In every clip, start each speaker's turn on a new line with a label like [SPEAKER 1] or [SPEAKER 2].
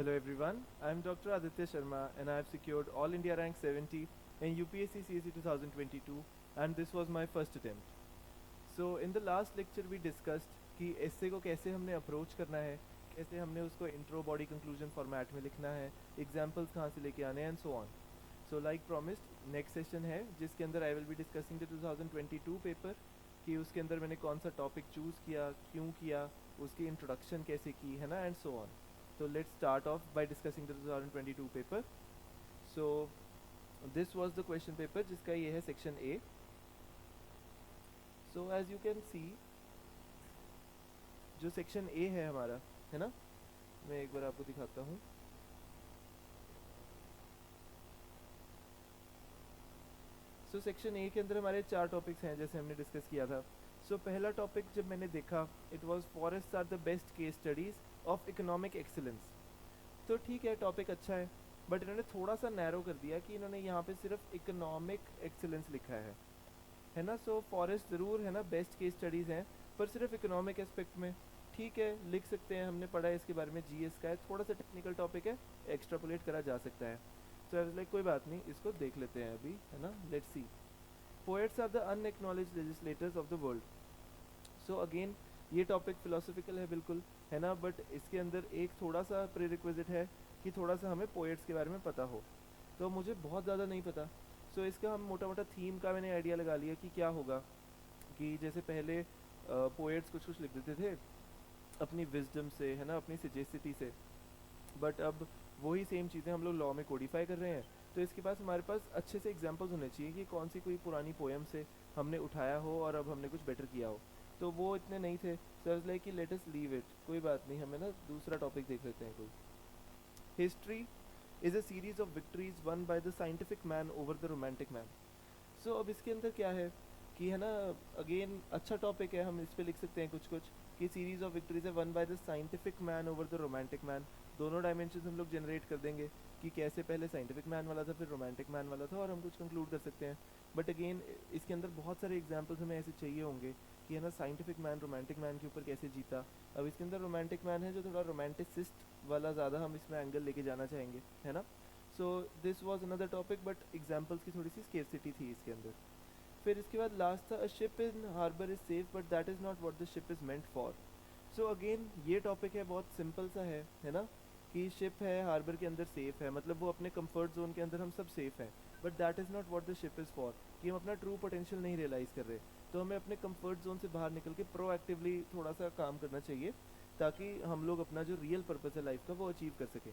[SPEAKER 1] Hello everyone, I am Dr. Aditya Sharma and I have secured All India Rank 70 in UPSC CSE 2022 and this was my first attempt. So in the last lecture we discussed कि essay को कैसे हमने approach करना है, कैसे हमने उसको intro body conclusion format में लिखना है, examples कहाँ से लेके आने हैं and so on. So like promised, next session है जिसके अंदर I will be discussing the 2022 paper कि उसके अंदर मैंने कौन सा topic choose किया, क्यों किया, उसकी introduction कैसे की है ना and so on. So let's start off by discussing the 2022 paper. So this was the question paper जिसका ये है section A. So as you can see जो section A है हमारा है ना, मैं एक बार आपको दिखाता हूँ. So section A के अंदर हमारे 4 topics हैं जैसे हमने discuss किया था. So पहला topic जब मैंने देखा it was forests are the best case studies of economic excellence. तो ठीक है टॉपिक अच्छा है बट इन्होंने थोड़ा सा नैरो कर दिया कि इन्होंने यहाँ पे सिर्फ इकोनॉमिक एक्सीलेंस लिखा है ना. सो फॉरेस्ट ज़रूर है ना बेस्ट केस स्टडीज़ हैं पर सिर्फ इकोनॉमिक एस्पेक्ट में ठीक है लिख सकते हैं. हमने पढ़ा है इसके बारे में जीएस का है, थोड़ा सा टेक्निकल टॉपिक है, एक्स्ट्रापोलेट करा जा सकता है. सो आई वाज लाइक कोई बात नहीं, इसको देख लेते हैं अभी है ना. Let's see. Poets are the unacknowledged legislators of the world. So again ये टॉपिक फिलोसफिकल है बिल्कुल है ना, बट इसके अंदर एक थोड़ा सा प्रीरिक्विजिट है कि थोड़ा सा हमें पोएट्स के बारे में पता हो. तो मुझे बहुत ज़्यादा नहीं पता. सो इसका हम मोटा मोटा थीम का मैंने आइडिया लगा लिया कि क्या होगा कि जैसे पहले पोएट्स कुछ कुछ लिख देते थे अपनी विजडम से है ना, अपनी सजेसिटी से, बट अब वही सेम चीज़ें हम लोग लॉ में कोडिफाई कर रहे हैं. तो इसके पास हमारे पास अच्छे से एग्जांपल्स होने चाहिए कि कौन सी कोई पुरानी पोएम से हमने उठाया हो और अब हमने कुछ बेटर किया हो. तो वो इतने नहीं थे. सो आई लाइक कि लेट अस लीव इट, कोई बात नहीं, हमें ना दूसरा टॉपिक देख लेते हैं कोई. History is a series of victories won by the scientific man over the romantic man. So अब इसके अंदर क्या है कि है ना, अगेन अच्छा टॉपिक है, हम इस पर लिख सकते हैं कुछ कुछ कि सीरीज ऑफ विक्ट्रीज है one by the scientific man over the romantic man. दोनों डायमेंशन हम लोग जनरेट कर देंगे कि कैसे पहले साइंटिफिक मैन वाला था फिर रोमांटिक मैन वाला था और हम कुछ कंक्लूड कर सकते हैं. बट अगेन इसके अंदर बहुत सारे एग्जाम्पल्स हमें ऐसे चाहिए होंगे कि है ना साइंटिफिक मैन रोमांटिक मैन के ऊपर कैसे जीता. अब इसके अंदर रोमांटिक मैन है जो थोड़ा रोमांटिसिस्ट वाला ज़्यादा हम इसमें एंगल लेके जाना चाहेंगे है ना. So this was another topic but examples की थोड़ी सी स्केर्सिटी थी इसके अंदर. फिर इसके बाद लास्ट था a ship in harbour is safe but that is not what the ship is meant for. So again ये टॉपिक है बहुत सिंपल सा है ना, कि शिप है हार्बर के अंदर सेफ है, मतलब वो अपने कंफर्ट जोन के अंदर हम सब सेफ हैं, but that is not what the ship is for. कि हम अपना ट्रू पोटेंशियल नहीं रियलाइज़ कर रहे. तो हमें अपने कंफर्ट जोन से बाहर निकल के प्रोएक्टिवली थोड़ा सा काम करना चाहिए ताकि हम लोग अपना जो रियल पर्पस है लाइफ का वो अचीव कर सकें.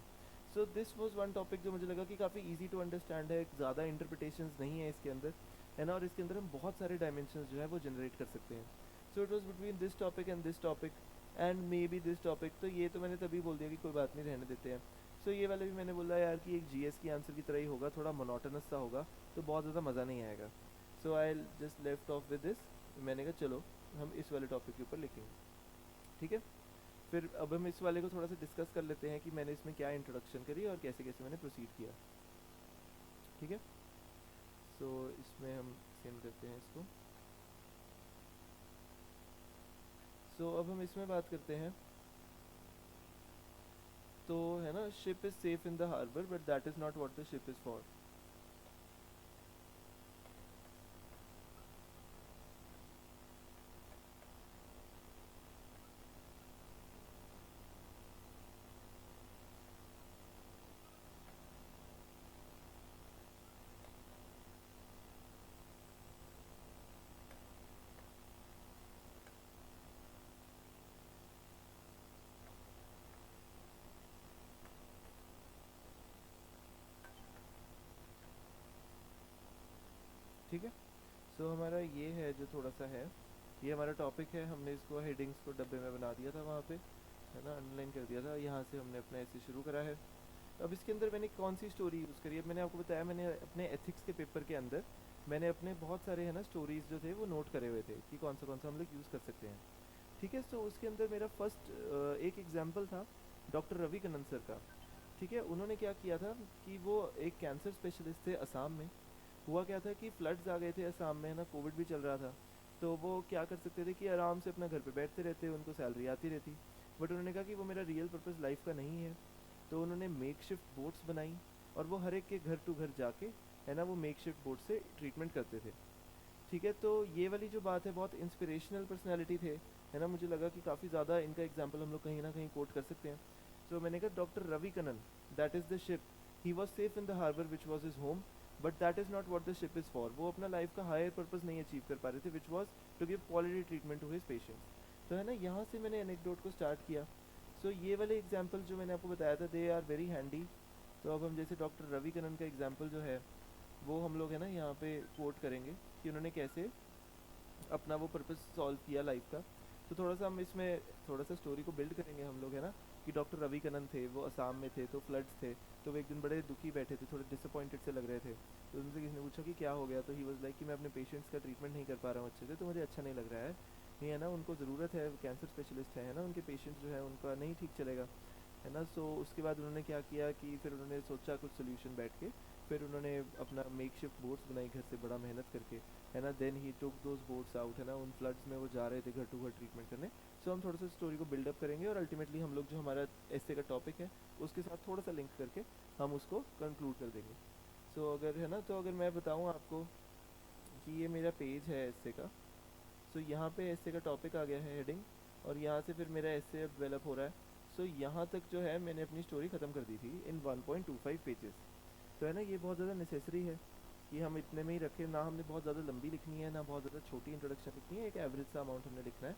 [SPEAKER 1] So this was one topic जो मुझे लगा कि काफ़ी ईजी टू अंडरस्टैंड है, ज़्यादा इंटरप्रिटेशंस नहीं है इसके अंदर है ना, और इसके अंदर हम बहुत सारे डायमेंशंस जो है वो जनरेट कर सकते हैं. So it was between this topic and this topic and may be this topic. तो ये तो मैंने तभी बोल दिया कि कोई बात नहीं रहने देते हैं. सो ये वाले भी मैंने बोला यार कि एक जीएस की आंसर की तरह ही होगा, थोड़ा मोनोटोनस सा होगा तो बहुत ज़्यादा मज़ा नहीं आएगा. So I just left off with this. मैंने कहा चलो हम इस वाले टॉपिक के ऊपर लिखेंगे, ठीक है. फिर अब हम इस वाले को थोड़ा सा डिस्कस कर लेते हैं कि मैंने इसमें क्या इंट्रोडक्शन करी और कैसे कैसे मैंने प्रोसीड किया, ठीक है. सो इसमें हम सेंड करते हैं इसको. सो अब हम इसमें बात करते हैं. तो है ना, ship is safe in the harbour but that is not what the ship is for. ठीक है. सो हमारा ये है जो थोड़ा सा है, ये हमारा टॉपिक है. हमने इसको हेडिंग्स को डब्बे में बना दिया था वहाँ पे है ना, अंडरलाइन कर दिया था. यहाँ से हमने अपना ऐसे शुरू करा है. अब इसके अंदर मैंने कौन सी स्टोरी यूज़ करी है, मैंने आपको बताया मैंने अपने एथिक्स के पेपर के अंदर मैंने अपने बहुत सारे है ना स्टोरीज़ जो थे वो नोट करे हुए थे कि कौन सा हम लोग यूज़ कर सकते हैं, ठीक है. सो उसके अंदर मेरा फर्स्ट एक एग्जाम्पल था डॉक्टर रवि कन्नन सर का, ठीक है. उन्होंने क्या किया था कि वो एक कैंसर स्पेशलिस्ट थे असम में. हुआ क्या था कि फ्लड्स आ गए थे असम में है ना, कोविड भी चल रहा था. तो वो क्या कर सकते थे कि आराम से अपना घर पे बैठते रहते, उनको सैलरी आती रहती. बट उन्होंने कहा कि वो मेरा रियल पर्पस लाइफ का नहीं है. तो उन्होंने मेक शिफ्ट बोट्स बनाई और वो हर एक के घर टू घर जाके है ना वो मेक शिफ्ट बोट से ट्रीटमेंट करते थे। ठीक है, तो ये वाली जो बात है बहुत इंस्पिरेशनल पर्सनैलिटी थे, है ना। मुझे लगा कि काफ़ी ज़्यादा इनका एग्जाम्पल हम लोग कहीं ना कहीं कोट कर सकते हैं। सो मैंने कहा doctor Ravi Kannan, that is the ship, he was safe in the harbour which was his home, but that is not what the ship is for. वो अपना लाइफ का हायर पर्पज़ नहीं अचीव कर पा रहे थे, which was to give quality treatment to his patients. तो है ना, यहाँ से मैंने एनेक्डोट को स्टार्ट किया। सो ये वाले एग्जाम्पल जो मैंने आपको बताया था, दे आर वेरी हैंडी। तो अब हम जैसे डॉक्टर रवि कनन का एग्जाम्पल जो है वो हम लोग है ना यहाँ पे कोट करेंगे कि उन्होंने कैसे अपना वो पर्पस सॉल्व किया लाइफ का। तो थोड़ा सा हम इसमें थोड़ा सा स्टोरी को बिल्ड करेंगे हम लोग, है ना। कि डॉक्टर रवि कनन थे, वो असम में थे, तो फ्लड्स थे, तो वो एक दिन बड़े दुखी बैठे थे, थोड़े डिसअपॉइंटेड से लग रहे थे। तो उनसे किसी ने पूछा कि क्या हो गया, तो ही वाज लाइक कि मैं अपने पेशेंट्स का ट्रीटमेंट नहीं कर पा रहा हूँ अच्छे से, तो मुझे अच्छा नहीं लग रहा है। नहीं है ना, उनको ज़रूरत है, कैंसर स्पेशलिस्ट है ना, उनके पेशेंट्स जो है उनका नहीं ठीक चलेगा, है ना। सो उसके बाद उन्होंने क्या किया कि फिर उन्होंने सोचा कुछ सोल्यूशन बैठ के, फिर उन्होंने अपना मेक शिफ्ट बोट्स बनाई घर से बड़ा मेहनत करके, है ना। Then he took those boats out, है ना, उन फ्लड्स में वो जा रहे थे घर टू घर ट्रीटमेंट करने। सो हम थोड़ा सा स्टोरी को बिल्डअप करेंगे और अल्टीमेटली हम लोग जो हमारा एस्से का टॉपिक है उसके साथ थोड़ा सा लिंक करके हम उसको कंक्लूड कर देंगे। सो अगर है ना, तो अगर मैं बताऊँ आपको कि ये मेरा पेज है एस्से का। सो यहाँ पे एस्से का टॉपिक आ गया है, हेडिंग, और यहाँ से फिर मेरा एस्से अब डेवलप हो रहा है। सो यहाँ तक जो है मैंने अपनी स्टोरी ख़त्म कर दी थी इन 1.25 पेजेस। तो है ना, ये बहुत ज़्यादा नेसेसरी है कि हम इतने में ही रखें ना, हमने बहुत ज़्यादा लंबी लिखनी है ना बहुत ज़्यादा छोटी इंट्रोडक्शन लिखनी है, एक एवरेज सा अमाउंट हमने लिखना है।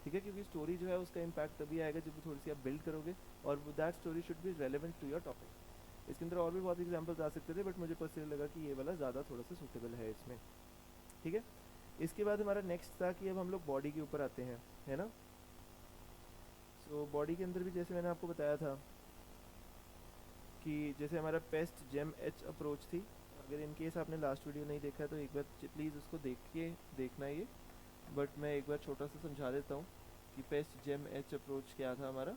[SPEAKER 1] ठीक है, क्योंकि स्टोरी जो है उसका इम्पैक्ट तभी आएगा जब थोड़ी सी आप बिल्ड करोगे, और that story should be relevant to your topic. इसके अंदर और भी बहुत एग्जाम्पल्स आ सकते थे, बट मुझे पर्सनली लगा कि ये वाला ज़्यादा थोड़ा सा सूटेबल है इसमें। ठीक है, इसके बाद हमारा नेक्स्ट था कि अब हम लोग बॉडी के ऊपर आते हैं, है ना। सो बॉडी के अंदर भी जैसे मैंने आपको बताया था कि जैसे हमारा पेस्ट जेम एच अप्रोच थी। अगर इन केस आपने लास्ट वीडियो नहीं देखा है तो एक बार प्लीज़ उसको देख के देखना ये, बट मैं एक बार छोटा सा समझा देता हूँ कि पेस्ट जेम एच अप्रोच क्या था हमारा।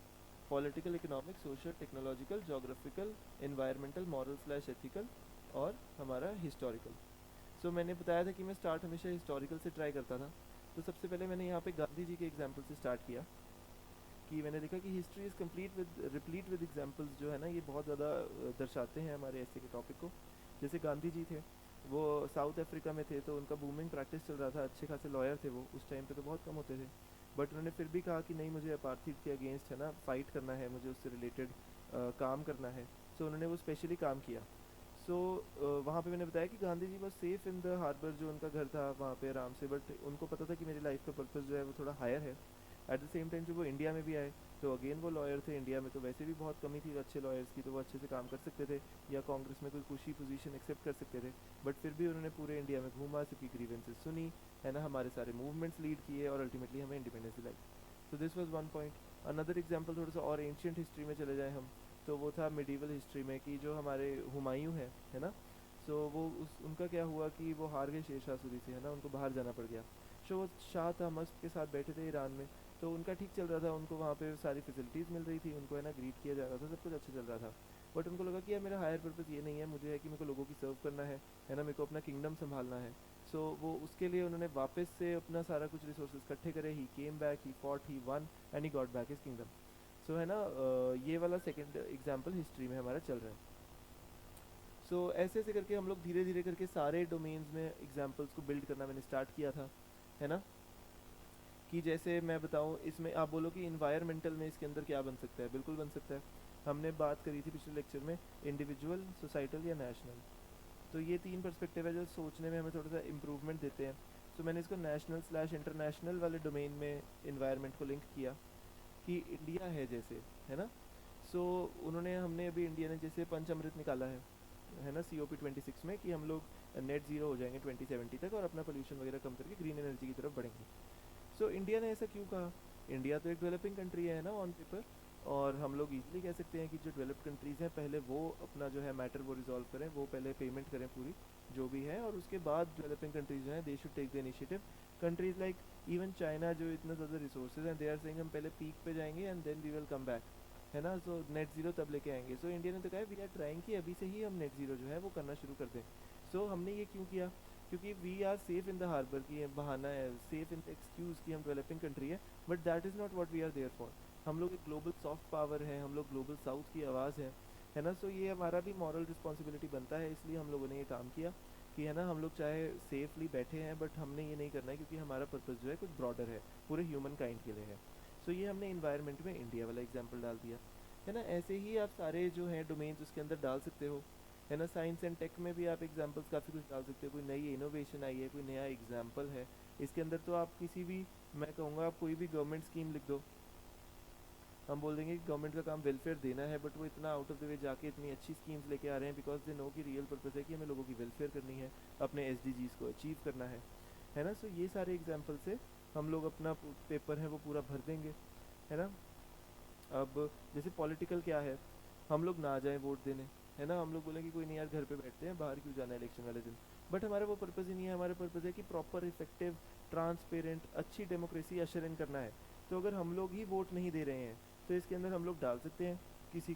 [SPEAKER 1] Political, economic, social, technological, geographical, environmental, moral slash ethical, और हमारा हिस्टोरिकल। सो मैंने बताया था कि मैं स्टार्ट हमेशा हिस्टोरिकल से ट्राई करता था। तो सबसे पहले मैंने यहाँ पे गांधी जी के एग्जाम्पल से स्टार्ट किया कि मैंने देखा कि history is complete with replete with examples जो है ना, ये बहुत ज़्यादा दर्शाते हैं हमारे ऐसे के टॉपिक को। जैसे गांधी जी थे, वो साउथ अफ्रीका में थे, तो उनका बूमिंग प्रैक्टिस चल रहा था, अच्छे खासे लॉयर थे वो, उस टाइम पे तो बहुत कम होते थे, बट उन्होंने फिर भी कहा कि नहीं, मुझे अपार्थीड के अगेंस्ट है ना फाइट करना है, मुझे उससे रिलेटेड काम करना है। सो उन्होंने वो स्पेशली काम किया। सो वहाँ पे मैंने बताया कि गांधी जी बस सेफ़ इन द हार्बर, जो उनका घर था वहाँ पे आराम से, बट उनको पता था कि मेरी लाइफ का पर्पस जो है वो थोड़ा हायर है। एट द सेम टाइम जब वो इंडिया में भी आए तो अगेन वो लॉयर थे, इंडिया में तो वैसे भी बहुत कमी थी अच्छे लॉयर्स की, तो वो अच्छे से काम कर सकते थे या कांग्रेस में कोई कुछ पोजीशन एक्सेप्ट कर सकते थे। बट फिर भी उन्होंने पूरे इंडिया में घूमा, सबकी ग्रीवेंसेस सुनी, है ना, हमारे सारे मूवमेंट्स लीड किए और अल्टीमेटली हमें इंडिपेंडेंस दिलाई। तो this was one point. Another example थोड़ा सा और एंशियंट हिस्ट्री में चले जाएं हम, तो वो था मिडीवल हिस्ट्री में कि जो हमारे हुमायूं है ना। सो वो उनका क्या हुआ कि वो हार गए शेरशाह सूरी से, है ना, उनको बाहर जाना पड़ गया। सो वो शाह तहमस्प के साथ बैठे थे ईरान में, तो उनका ठीक चल रहा था, उनको वहाँ पे सारी फैसिलिटीज़ मिल रही थी, उनको है ना ग्रीट किया जा रहा था, सब कुछ अच्छा चल रहा था। बट उनको लगा कि यार मेरा हायर पर्पज़ ये नहीं है, मुझे है कि मेरे को लोगों की सर्व करना है ना, मेरे को अपना किंगडम संभालना है। सो वो उसके लिए उन्होंने वापस से अपना सारा कुछ रिसोर्सेज इकट्ठे करे, he came back, he fought, he won, and he got back his kingdom. So है ना, ये वाला सेकेंड एग्जाम्पल हिस्ट्री में हमारा चल रहा है। सो ऐसे ऐसे करके हम लोग धीरे धीरे करके सारे डोमेन्स में एग्जाम्पल्स को बिल्ड करना मैंने स्टार्ट किया था, है ना। कि जैसे मैं बताऊं, इसमें आप बोलो कि इन्वायरमेंटल में इसके अंदर क्या बन सकता है, बिल्कुल बन सकता है। हमने बात करी थी पिछले लेक्चर में, इंडिविजुअल, सोसाइटल या नेशनल। तो ये तीन पर्सपेक्टिव है जो सोचने में हमें थोड़ा सा इम्प्रूवमेंट देते हैं। सो मैंने इसको नेशनल स्लैश इंटरनेशनल वाले डोमेन में इन्वायरमेंट को लिंक किया कि इंडिया है जैसे, है ना। सो उन्होंने हमने अभी इंडिया ने जैसे पंच अमृत निकाला है ना, COP26 में, कि हम लोग नेट ज़ीरो हो जाएंगे 2070 तक और अपना पोल्यूशन वगैरह कम करके ग्रीन एनर्जी की तरफ बढ़ेंगे। सो इंडिया ने ऐसा क्यों कहा? इंडिया तो एक डेवलपिंग कंट्री है ना ऑन पेपर, और हम लोग इजीली कह सकते हैं कि जो डेवलप्ड कंट्रीज़ हैं पहले वो अपना जो है मैटर वो रिजॉल्व करें, वो पहले पेमेंट करें पूरी जो भी है, और उसके बाद डेवलपिंग कंट्रीज जो हैं they should take the initiative. Countries like even China जो इतना ज़्यादा रिसोर्सेज हैं, दे आर सेइंग हम पहले पीक पे जाएंगे and then we will come back, है ना। सो नेट ज़ीरो तब लेके आएंगे। सो इंडिया ने तो कहा वी आर ट्राइंग कि अभी से ही हम नेट ज़ीरो जो है वो करना शुरू कर दें। सो हमने ये क्यों किया? क्योंकि we are safe in the harbour, की बहाना है, सेफ इन द एक्सक्यूज़ कि हम डेवलपिंग कंट्री है, but that is not what we are there for. हम लोग एक ग्लोबल सॉफ्ट पावर है, हम लोग ग्लोबल साउथ की आवाज़ है ना। सो ये हमारा भी मॉरल रिस्पॉन्सिबिलिटी बनता है, इसलिए हम लोगों ने ये काम किया कि है ना हम लोग चाहे सेफली बैठे हैं बट हमने ये नहीं करना है, क्योंकि हमारा पर्पज़ जो है कुछ ब्रॉडर है, पूरे ह्यूमन काइंड के लिए है। सो ये हमने इन्वायरमेंट में इंडिया वाला एग्जाम्पल डाल दिया, है ना। ऐसे ही आप सारे जो हैं डोमेन्स उसके अंदर डाल सकते हो, है ना। साइंस एंड टेक में भी आप एग्जांपल्स काफ़ी कुछ डाल सकते हो, कोई नई इनोवेशन आई है, कोई नया एग्जांपल है इसके अंदर, तो आप किसी भी, मैं कहूँगा आप कोई भी गवर्नमेंट स्कीम लिख दो, हम बोल देंगे कि गवर्नमेंट का काम वेलफेयर देना है, बट वो इतना आउट ऑफ द वे जाके इतनी अच्छी स्कीम्स लेके आ रहे हैं बिकॉज दे नो कि रियल पर्पज़ है कि हमें लोगों की वेलफेयर करनी है, अपने एसडीजीज़ को अचीव करना है ना। सो ये सारे एग्जाम्पल से हम लोग अपना पेपर है वो पूरा भर देंगे, है ना। अब जैसे पॉलिटिकल क्या है, हम लोग ना जाएं वोट देने, है ना। हम लोग बोलेंगे कोई नहीं यार, घर पे बैठते हैं, बाहर क्यों जाना है इलेक्शन वाले दिन। बट हमारा वो पर्पज़ ही नहीं है, हमारा पर्पज़ है कि प्रॉपर इफेक्टिव ट्रांसपेरेंट अच्छी डेमोक्रेसी अशर इन करना है। तो अगर हम लोग ही वोट नहीं दे रहे हैं तो इसके अंदर हम लोग डाल सकते हैं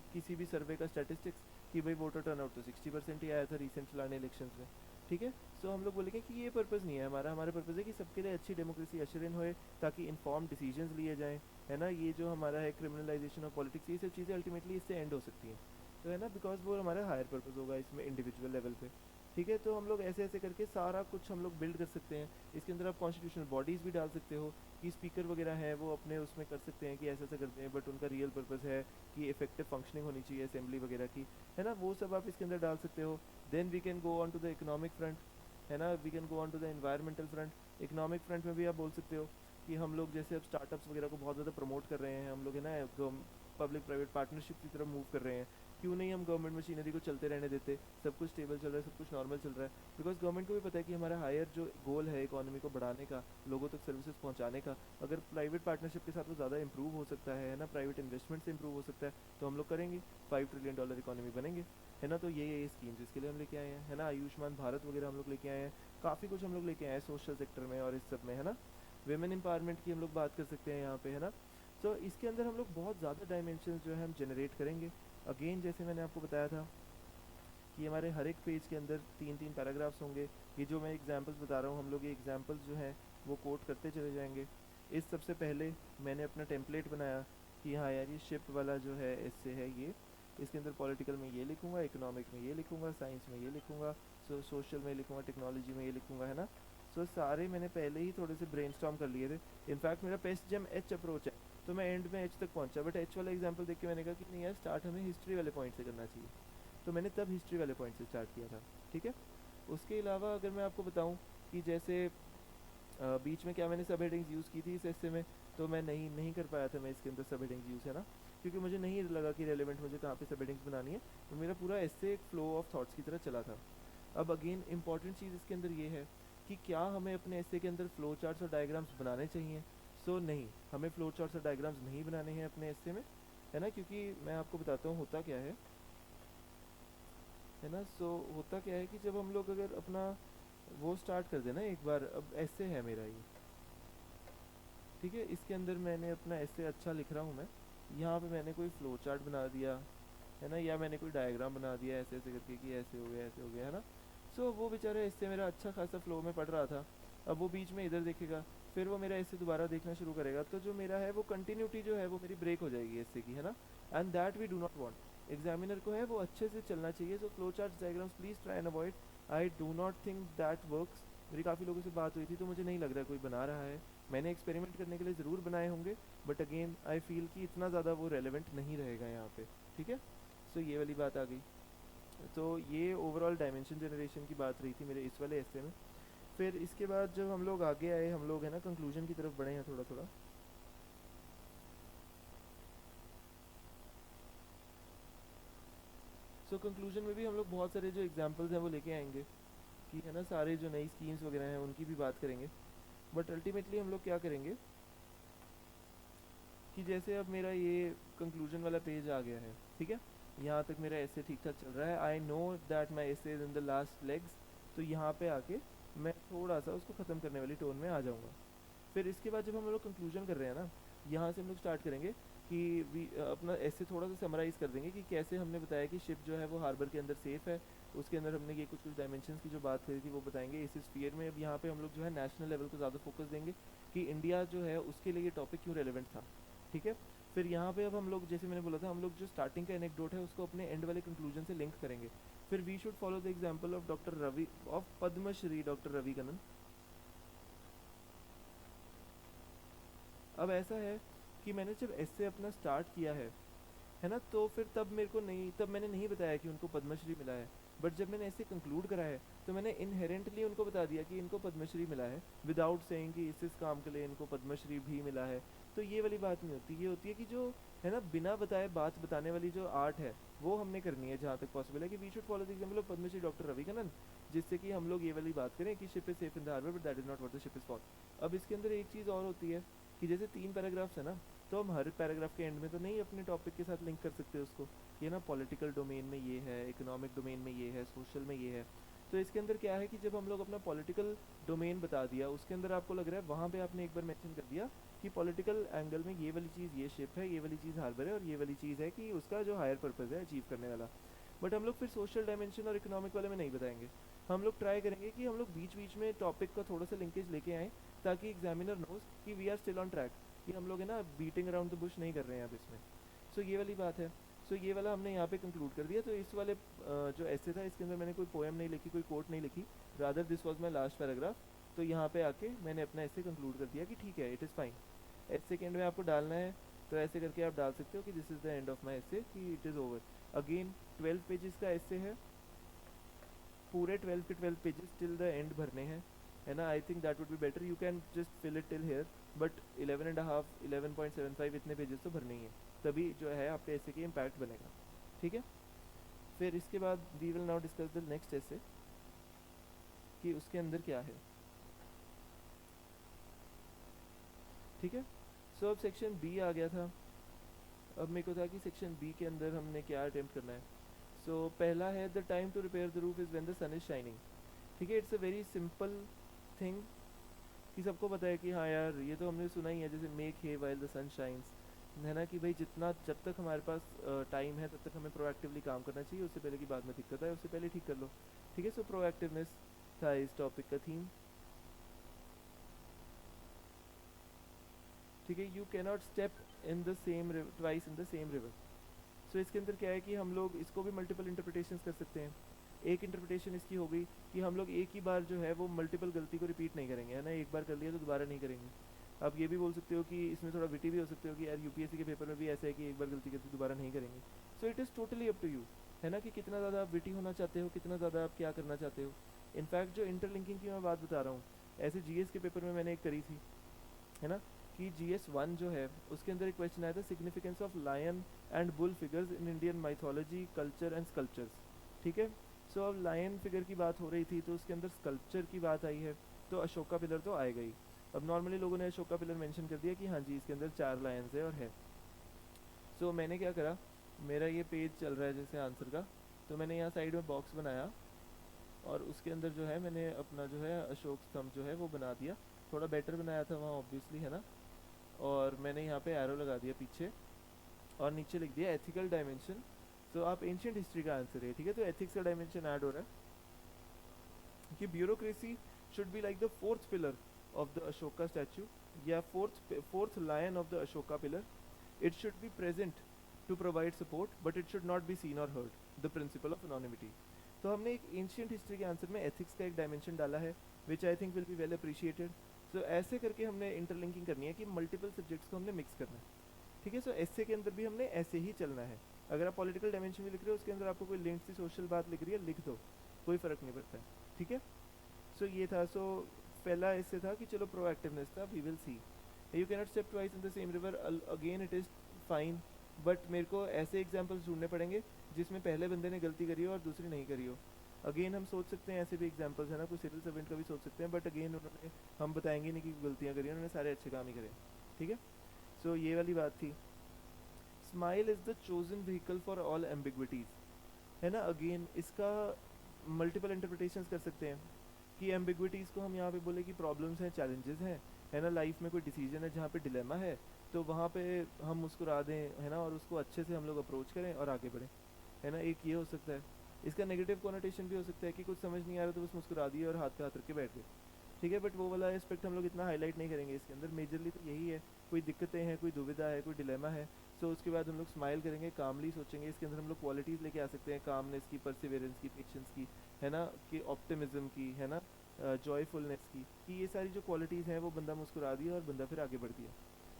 [SPEAKER 1] किसी भी सर्वे का स्टैटिस्टिक्स कि भाई वोटर टर्नआउट तो 60% ही आया था रिसेंट चलाने इलेक्शंस में, ठीक है। सो हम लोग बोलेंगे कि ये पर्पज़ नहीं है हमारा, हमारा पर्पज़ है कि सबके लिए अच्छी डेमोक्रेसी अशर इन होए, ताकि इन्फॉर्म डिसीजंस लिए जाएँ, है ना। ये जो हमारा है क्रिमिनलाइजेशन ऑफ पॉलिटिक्स, ये सब चीज़ें अल्टीमेटली इससे एंड हो सकती हैं, तो है ना, बिकॉज वो हमारा हायर पर्पज़ होगा इसमें इंडिविजुअल लेवल पे, ठीक है। तो हम लोग ऐसे ऐसे करके सारा कुछ हम लोग बिल्ड कर सकते हैं। इसके अंदर आप कॉन्स्टिट्यूशनल बॉडीज़ भी डाल सकते हो कि स्पीकर वगैरह हैं वो अपने उसमें कर सकते हैं कि ऐसा ऐसा करते हैं, बट उनका रियल पर्पज़ है कि इफेक्टिव फंक्शनिंग होनी चाहिए असेंबली वगैरह की, है ना। वो सब आप इसके अंदर डाल सकते हो। Then we can go on to the economic front, है ना, we can go on to the environmental front. Economic front में भी आप बोल सकते हो कि हम लोग जैसे अब स्टार्टअप्स वगैरह को बहुत ज़्यादा प्रमोट कर रहे हैं, हम लोग है ना पब्लिक प्राइवेट पार्टनरशिप की तरफ मूव कर रहे हैं। क्यों नहीं हम गवर्नमेंट मशीनरी को चलते रहने देते, सब कुछ स्टेबल चल रहा है, सब कुछ नॉर्मल चल रहा है, बिकॉज गवर्नमेंट को भी पता है कि हमारा हायर जो गोल है इकोनॉमी को बढ़ाने का, लोगों तक सर्विसेज पहुंचाने का, अगर प्राइवेट पार्टनरशिप के साथ वो ज़्यादा इंप्रूव हो सकता है ना, प्राइवेट इन्वेस्टमेंट से इंप्रूव हो सकता है, तो हम लोग करेंगे, $5 ट्रिलियन इकोनॉमी बनेंगे, है ना। तो ये स्कीम्स इसके लिए हम लेके आए हैं, है ना। आयुष्मान भारत वगैरह हम लोग लेके आए हैं, काफ़ी कुछ हम लोग लेके आए हैं सोशल सेक्टर में और इस सब में, है ना। वेमेन एम्पावरमेंट की हम लोग बात कर सकते हैं यहाँ पे, है ना। तो इसके अंदर हम लोग बहुत ज़्यादा डायमेंशन जो है हम जनरेट करेंगे। अगेन जैसे मैंने आपको बताया था कि हमारे हर एक पेज के अंदर 3-3 पैराग्राफ्स होंगे। ये जो मैं एग्जांपल्स बता रहा हूँ, हम लोग ये एग्जांपल्स जो हैं वो कोट करते चले जाएंगे। इस सबसे पहले मैंने अपना टेम्पलेट बनाया कि हाँ यार ये शिप वाला जो है इससे है ये, इसके अंदर पॉलिटिकल में ये लिखूँगा, इकोनॉमिक में ये लिखूँगा, साइंस में ये लिखूँगा, सोशल में लिखूँगा, टेक्नोलॉजी में ये लिखूँगा, है ना। सारे मैंने पहले ही थोड़े से ब्रेनस्टॉर्म कर लिए थे। इनफैक्ट मेरा पेस्ट जम एच अप्रोच है, तो मैं एंड में एच तक पहुंचा, बट एच वाला एग्जांपल देख के मैंने कहा कि नहीं यार, स्टार्ट हमें हिस्ट्री वाले पॉइंट से करना चाहिए, तो मैंने तब हिस्ट्री वाले पॉइंट से स्टार्ट किया था, ठीक है। उसके अलावा अगर मैं आपको बताऊं कि जैसे बीच में क्या मैंने सब हेडिंग्स यूज़ की थी इस ऐसे में, तो मैं नहीं नहीं कर पाया था मैं इसके अंदर सब हेडिंग्स यूज़, है ना, क्योंकि मुझे नहीं लगा कि रेलेवेंट मुझे कहाँ पे सब हेडिंग्स बनानी है, तो मेरा पूरा ऐसे एक फ्लो ऑफ थॉट्स की तरह चला था। अब अगेन इंपॉर्टेंट चीज़ इसके अंदर ये है कि क्या हमें अपने ऐसे के अंदर फ्लो चार्ट्स और डायग्राम्स बनाने चाहिए। नहीं, हमें फ्लो चार्ट्स और डायग्राम्स नहीं बनाने हैं अपने ऐसे में, है ना, क्योंकि मैं आपको बताता हूँ होता क्या है ना। होता क्या है कि जब हम लोग अगर अपना वो स्टार्ट कर देना एक बार, अब ऐसे है मेरा ये, ठीक है, इसके अंदर मैंने अपना ऐसे अच्छा लिख रहा हूँ मैं, यहाँ पे मैंने कोई फ्लो चार्ट बना दिया, है ना, या मैंने कोई डायग्राम बना दिया ऐसे ऐसे करके कि ऐसे हो गया, है ना। वो बेचारा इससे मेरा अच्छा खासा फ्लो में पढ़ रहा था, अब वो बीच में इधर देखेगा, फिर वो मेरा इससे दोबारा देखना शुरू करेगा, तो जो मेरा है वो कंटिन्यूटी जो है वो मेरी ब्रेक हो जाएगी इससे की, है ना। And that we do not want. Examiner को है वो अच्छे से चलना चाहिए, so flow chart diagrams please try and avoid. I do not think that works. मेरी काफ़ी लोगों से बात हुई थी, तो मुझे नहीं लग रहा है कोई बना रहा है। मैंने एक्सपेरिमेंट करने के लिए ज़रूर बनाए होंगे, बट अगेन आई फील कि इतना ज़्यादा वो रेलेवेंट नहीं रहेगा यहाँ पे, ठीक है। ये वाली बात आ गई। ये ओवरऑल डायमेंशन जनरेशन की बात रही थी मेरे इस वाले हिस्से में। फिर इसके बाद जब हम लोग आगे आए, हम लोग है ना कंक्लूजन की तरफ बढ़े हैं थोड़ा थोड़ा। कंक्लूजन में भी हम लोग बहुत सारे जो एग्जांपल्स हैं वो लेके आएंगे कि है ना, सारे जो नई स्कीम्स वगैरह हैं उनकी भी बात करेंगे। बट अल्टीमेटली हम लोग क्या करेंगे कि जैसे अब मेरा ये कंक्लूजन वाला पेज आ गया है, ठीक है, यहाँ तक मेरा ऐसे ठीक ठाक चल रहा है। आई नो दैट माई ऐसे इन द लास्ट लेग्स, तो यहाँ पे आके मैं थोड़ा सा उसको ख़त्म करने वाली टोन में आ जाऊँगा। फिर इसके बाद जब हम लोग कंक्लूजन कर रहे हैं ना, यहाँ से हम लोग स्टार्ट करेंगे कि अपना ऐसे थोड़ा सा समराइज़ कर देंगे कि कैसे हमने बताया कि शिप जो है वो हार्बर के अंदर सेफ़ है। उसके अंदर हमने ये कुछ कुछ डायमेंशंस की जो बात करी थी वो बताएंगे इस स्फीयर में। अब यहाँ पे हम लोग जो है नेशनल लेवल को ज़्यादा फोकस देंगे कि इंडिया जो है उसके लिए ये टॉपिक क्यों रेलिवेंट था, ठीक है। फिर यहाँ पे अब हम लोग, जैसे मैंने बोला था, हम लोग जो स्टार्टिंग का एनेक्डोट है उसको अपने एंड वाले कंक्लूजन से लिंक करेंगे. फिर we should follow the example of doctor Ravi, of Padma Shri doctor Ravi Kannan. अब ऐसा है कि मैंने जब ऐसे अपना स्टार्ट किया है ना, तो फिर तब मैंने नहीं बताया कि उनको पद्मश्री मिला है. बट जब मैंने ऐसे कंक्लूड करा है तो मैंने इनहेरेंटली उनको बता दिया कि इनको पद्मश्री मिला है, विदाउट सेइंग कि इस काम के लिए इनको पद्मश्री भी मिला है. तो ये वाली बात नहीं होती. ये होती है कि जो है ना, बिना बताए बात बताने वाली जो आर्ट है वो हमने करनी है जहाँ तक पॉसिबल है. कि we should follow the example of Padma Shri doctor Ravi Kannan, जिससे कि हम लोग ये वाली बात करें कि ship is safe in the harbour but that is not what the ship is for. अब इसके अंदर एक चीज़ और होती है कि जैसे 3 पैराग्राफ्स है ना, तो हम हर पैराग्राफ के एंड में तो नहीं अपने टॉपिक के साथ लिंक कर सकते उसको. ये ना पॉलिटिकल डोमेन में ये है, इकोनॉमिक डोमेन में ये है, सोशल में ये है. तो इसके अंदर क्या है कि जब हम लोग अपना पॉलिटिकल डोमेन बता दिया, उसके अंदर आपको लग रहा है वहाँ पे आपने एक बार मेंशन कर दिया कि पॉलिटिकल एंगल में ये वाली चीज़ ये शिप है, ये वाली चीज़ हार्बर है, और ये वाली चीज़ है कि उसका जो हायर पर्पज़ है अचीव करने वाला. बट हम लोग फिर सोशल डायमेंशन और इकोनॉमिक वाले में नहीं बताएंगे. हम लोग ट्राई करेंगे कि हम लोग बीच बीच में टॉपिक का थोड़ा सा लिंकेज लेके आएँ, ताकि एग्जामिनर नोज कि we are still on track, कि हम लोग है ना बीटिंग अराउंड द बुश नहीं कर रहे हैं अब इसमें. सो ये वाली बात है. सो ये वाला हमने यहाँ पे कंक्लूड कर दिया. तो इस वाले जो ऐसे था इसके अंदर मैंने कोई पोएम नहीं लिखी, कोई कोट नहीं लिखी, rather this was my last paragraph. तो यहाँ पे आके मैंने अपना ऐसे कंक्लूड कर दिया कि ठीक है, इट इज़ फाइन. ऐसे के एंड में आपको डालना है तो ऐसे करके आप डाल सकते हो कि this is the end of my ऐसे, कि it is over. Again 12 pages का ऐसे है, पूरे 12 के 12 पेजेस टिल द एंड भरने हैं, है ना. I think that would be better. You can just fill it till here, but 11 and half 11.75 इतने पेजेस तो भरने ही है, तभी जो है आपके ऐसे की इम्पैक्ट बनेगा. ठीक है. फिर इसके बाद we will now discuss the next ऐसे कि उसके अंदर क्या है. ठीक है. सो अब सेक्शन बी आ गया था. अब मेरे को था कि सेक्शन बी के अंदर हमने क्या अटेम्प्ट करना है. सो पहला है the time to repair the roof is when the sun is shining. ठीक है. It's a very simple thing कि सबको पता है कि हाँ यार ये तो हमने सुना ही है, जैसे make hay while the sun shines, है ना, कि भाई जितना जब तक हमारे पास टाइम है तब तक हमें प्रोएक्टिवली काम करना चाहिए, उससे पहले की बाद में दिक्कत है उससे पहले ठीक कर लो. ठीक है. सो प्रोएक्टिवनेस था इस टॉपिक का थीम. ठीक है. You cannot step in the same twice in the same river. So इसके अंदर क्या है कि हम लोग इसको भी मल्टीपल इंटरप्रिटेशंस कर सकते हैं. एक इंटरप्रिटेशन इसकी हो गई कि हम लोग एक ही बार जो है वो मल्टीपल गलती को रिपीट नहीं करेंगे, है ना. एक बार कर लिया तो दोबारा नहीं करेंगे. आप ये भी बोल सकते हो कि इसमें थोड़ा विटी भी हो सकते हो कि यार यूपीएससी के पेपर में भी ऐसा है कि एक बार गलती करके दोबारा नहीं करेंगे. So it is totally up to you, है ना, कि कितना ज़्यादा आप विटी होना चाहते हो, कितना ज़्यादा आप क्या करना चाहते हो. इनफैक्ट जो इंटरलिंकिंग की मैं बात बता रहा हूँ, ऐसे जीएस के पेपर में मैंने एक करी थी, है ना, कि GS1 जो है उसके अंदर एक क्वेश्चन आया था, significance of lion and bull figures in Indian mythology culture and sculptures. ठीक है. सो अब लायन फिगर की बात हो रही थी तो उसके अंदर स्कल्पचर की बात आई है, तो अशोका पिलर तो आएगा ही. अब नॉर्मली लोगों ने अशोका पिलर मेंशन कर दिया कि हाँ जी इसके अंदर 4 लायंस है और है. सो मैंने क्या करा, मेरा ये पेज चल रहा है जैसे आंसर का, तो मैंने यहाँ साइड में बॉक्स बनाया और उसके अंदर जो है मैंने अपना जो है अशोक स्तंभ जो है वो बना दिया. थोड़ा बेटर बनाया था वहाँ ऑब्वियसली, है ना. और मैंने यहाँ पे एरो लगा दिया पीछे और नीचे लिख दिया एथिकल डायमेंशन. तो आप एंशियंट हिस्ट्री का आंसर है. ठीक है. तो एथिक्स का डायमेंशन ऐड हो रहा है कि bureaucracy should be like the fourth pillar of the Ashoka statue, या fourth lion of the Ashoka pillar. It should be present to provide support but it should not be seen or heard, the principle of anonymity. तो हमने एक ancient history के answer में ethics का एक dimension डाला है which I think will be well appreciated. तो ऐसे करके हमने इंटरलिंकिंग करनी है कि मल्टीपल सब्जेक्ट्स को हमने मिक्स करना है. ठीक है. सो ऐसे के अंदर भी हमने ऐसे ही चलना है. अगर आप पॉलिटिकल डायमेंशन भी लिख रहे हो उसके अंदर आपको कोई लिंक सी सोशल बात लिख रही है, लिख दो, कोई फ़र्क नहीं पड़ता है. ठीक है. सो ये था. सो पहला ऐसे था कि चलो प्रोएक्टिवनेस था, we will see. You cannot step twice in the same river, again it is fine, but मेरे को ऐसे एग्जाम्पल्स ढूंढने पड़ेंगे जिसमें पहले बंदे ने गलती करी हो और दूसरी नहीं करी हो. अगेन हम सोच सकते हैं ऐसे भी एग्जांपल्स है ना, कोई सिविल सर्वेंट का भी सोच सकते हैं, बट अगेन उन्होंने, हम बताएंगे नहीं कि गलतियाँ करी, उन्होंने सारे अच्छे काम ही करे. ठीक है. सो ये वाली बात थी. Smile is the chosen vehicle for all ambiguities, है ना. अगेन इसका मल्टीपल इंटरप्रिटेशंस कर सकते हैं कि एम्बिग्विटीज़ को हम यहाँ पे बोले कि प्रॉब्लम्स हैं, चैलेंजेस हैं, है ना. लाइफ में कोई डिसीजन है जहाँ पे डिलेमा है तो वहाँ पे हम मुस्कुरा दें, है ना, और उसको अच्छे से हम लोग अप्रोच करें और आगे बढ़ें, है ना. एक ये हो सकता है. इसका नेगेटिव कोनोटेशन भी हो सकता है कि कुछ समझ नहीं आ रहा तो बस मुस्कुरा दिए और हाथ पे हाथ रख के बैठ गए. ठीक है. बट वो वाला एस्पेक्ट हम लोग इतना हाईलाइट नहीं करेंगे इसके अंदर. मेजरली तो यही है, कोई दिक्कतें हैं, कोई दुविधा है, कोई डिलेमा है, सो उसके बाद हम लोग स्माइल करेंगे, कामली सोचेंगे, इसके अंदर हम लोग क्वालिटीज़ लेके आ सकते हैं, कामनेस की, परसिवेरेंस की, पेशेंस की, है ना, कि ऑप्टिमिज्म की, है ना, जॉयफुलनेस की, कि ये सारी जो क्वालिटीज़ हैं वो बंदा मुस्कुरा दिया और बंदा फिर आगे बढ़ दिया।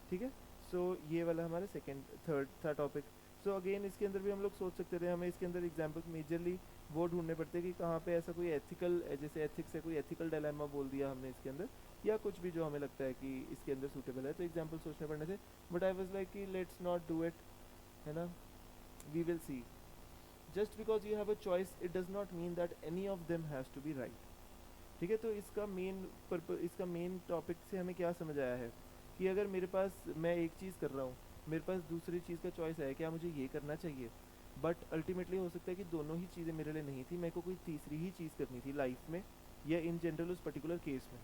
[SPEAKER 1] ठीक है। सो ये वाला हमारा सेकेंड थर्ड था टॉपिक। सो अगेन इसके अंदर भी हम लोग सोच सकते थे, हमें इसके अंदर एग्जाम्पल्स मेजरली वो ढूंढने पड़ते हैं कि कहाँ पे ऐसा कोई एथिकल, जैसे एथिक्स है, कोई एथिकल डायलेमा बोल दिया हमने इसके अंदर, या कुछ भी जो हमें लगता है कि इसके अंदर सूटेबल है, तो एग्जाम्पल सोचने पड़ने थे। बट आई वॉज लाइक कि लेट्स नॉट डू इट, है ना, we will see. Just because you have a choice it does not mean that any of them has to be right. ठीक है। तो इसका मेन पर्पस, इसका main topic से हमें क्या समझ आया है कि अगर मेरे पास, मैं एक चीज़ कर रहा हूँ, मेरे पास दूसरी चीज़ का चॉइस है, क्या मुझे ये करना चाहिए, बट अल्टीमेटली हो सकता है कि दोनों ही चीज़ें मेरे लिए नहीं थी, मेरे को कोई तीसरी ही चीज़ करनी थी लाइफ में, या इन जनरल उस पर्टिकुलर केस में,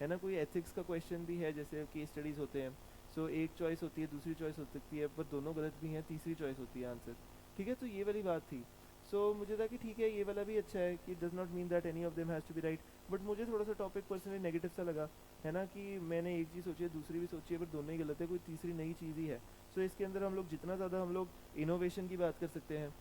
[SPEAKER 1] है ना। कोई एथिक्स का क्वेश्चन भी है, जैसे केस स्टडीज़ होते हैं। सो एक चॉइस होती है, दूसरी चॉइस हो सकती है, पर दोनों गलत भी हैं, तीसरी चॉइस होती है आंसर। ठीक है। तो ये वाली बात थी। सो मुझे था कि ठीक है, ये वाला भी अच्छा है कि does not mean that any of them has to be right. But मुझे थोड़ा सा टॉपिक पर्सनली नेगेटिव सा लगा, है ना, कि मैंने एक चीज़ सोची है, दूसरी भी सोची है, पर दोनों ही गलत है, कोई तीसरी नई चीज़ ही है। सो इसके अंदर हम लोग जितना ज़्यादा हम लोग इनोवेशन की बात कर सकते हैं,